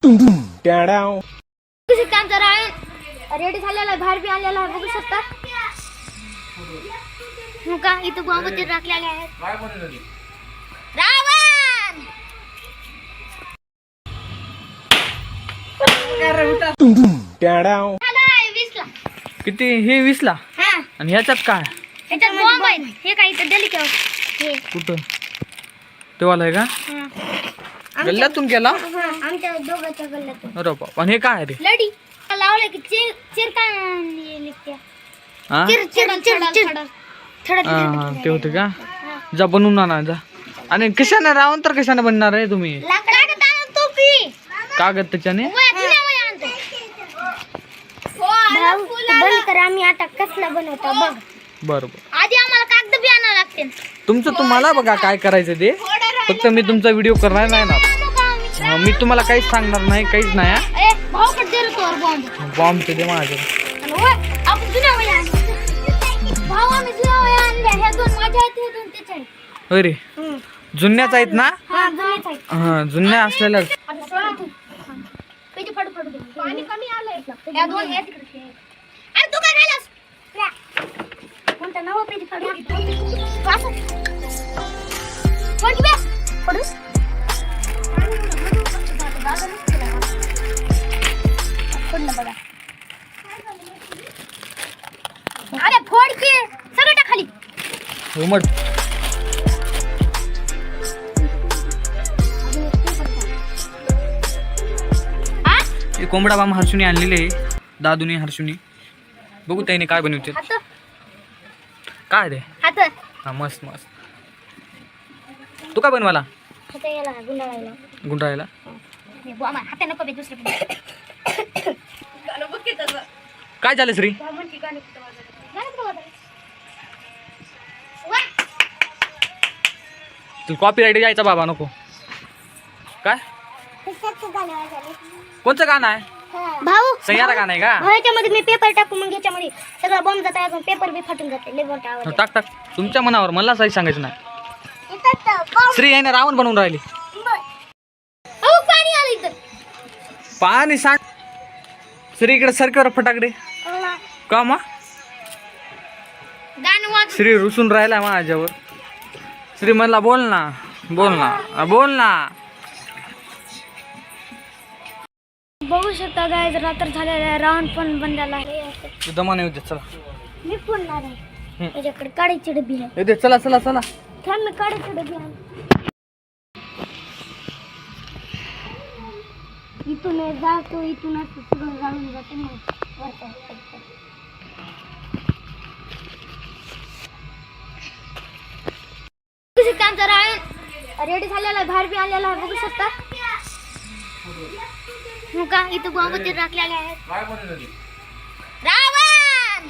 टाडाव आमचा रावण रेडी झालेला आहे, बाहेर बी आलेला आहे, बघू शकता. हो का, इथं गोमती राखलेले आहेत. रावण टाडाव आलाय 20 ला. किती हे 20 ला? हा, आणि ह्याच्यात काय? याच्यात बॉम्ब आहे. हे काय इथं दिली का हे? कुठं तेवाला आहे का? हा. गल्ल्यातून गेला? हा, आमच्या दोघांच्या गल्ल्यातून. अरे बाप, आणि हे काय रे? लडी लावले की चिर काय निघते. हा चिर चिर चिर चिर हा, ते होते का? जा बनवून आणा जा. आणि कशाने रावण तर कशाने बनणार आहे तुम्ही? लाकडाने ताणून टोपी कागद त्याच्याने? बंद कर, आम्ही आता कसला बनवतो बघ. बरोबर, आधी आम्हाला कागद बी आणावं लागते. तुमचं तुम्हाला बघा काय करायचं ते. फक्त मी तुमचा व्हिडिओ करणार नाही ना. हा, मी तुम्हाला काहीच सांगणार नाही, काहीच नाही. हा, भाऊ कडे दिलं तोवर बॉम्ब. बॉम्ब ते दे माझ्या. आपण जुन्या वया आणल्या. भाऊ आम्ही जुन्या वया आणल्या. ह्या दोन माझ्या आहेत, हे दोन त्याच्या आहेत. होय रे, जुन्याच आहेत ना? हा, जुन्याच आहेत. हा, जुन्या असलेल्या. आता सोडा तू. पेटी फाडू फाडू दे. पाणी कमी आलंय. ह्या दोन या तिकडे ठेव. अरे तू काय खालास? कोणता नवा पेटी फाडू? असं. फोड की बे. फोडू? फोडलं बघा. अरे फोड की. सगळं टाक खाली. उमट. हे कोंबडा बाम हर्षुनी आणलेले आहे, दादूनी हर्षुनी. बघू त्याने काय बनवते. हात काय रे? हात हा, मस्त मस्त. तू काय बनवाला? हात याला गुंडाळायला. गुंडाळायला? हात नको बे दुसरे. काय झालं श्री? तू कॉपीराईट यायचा बाबा नको. काय कोणचं गाणं आहे? भाऊ सह्यारा गाणं आहे का? ह्याच्यामध्ये मी पेपर टाकू, मग ह्याच्यामध्ये सगळा बॉम्ब जाता, अजून पेपर बी फाटून जाते. लय मोठा आवाज. टाक टाक, तुमच्या मनावर, मला काही सांगायचं नाही. श्री याने रावण बनवून राहिली. अहो पाणी आलं इथं. पाणी सांड. श्री इकडे सरकीवर फटाकडे का मा? गाणं वाज. श्री रुसून राहिला माझ्यावर. श्री म्हणला बोल ना, बोल ना, बोल ना. बघू शकता गाइस, रात्र झालेला आहे, रावण पण बनलेला आहे. तू दमाने येऊ दे, चला. मी फोडणार आहे. त्याच्याकडे काळीची डबी आहे. येऊ दे, चला चला चला. थांब, मी काळीची डबी आहे. इथून जातो, इथून असं सगळं जाळून जाते. मग आमचा रावण रेडी झालेला आहे, बाहेर बी आलेला आहे, बघू शकता. हो का, इथं गोमती राखलेले आहेत. रावण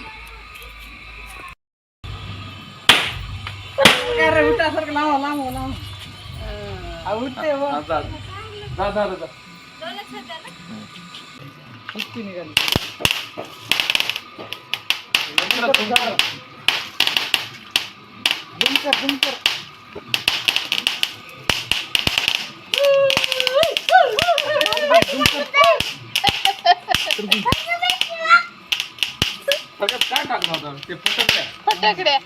फटाकडे.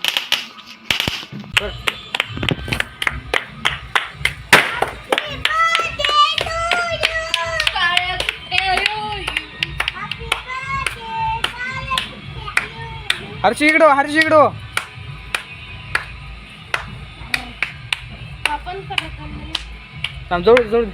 हर्षी इकडो, हर्षी इकडो. आपण थांब, जवळ जवळ.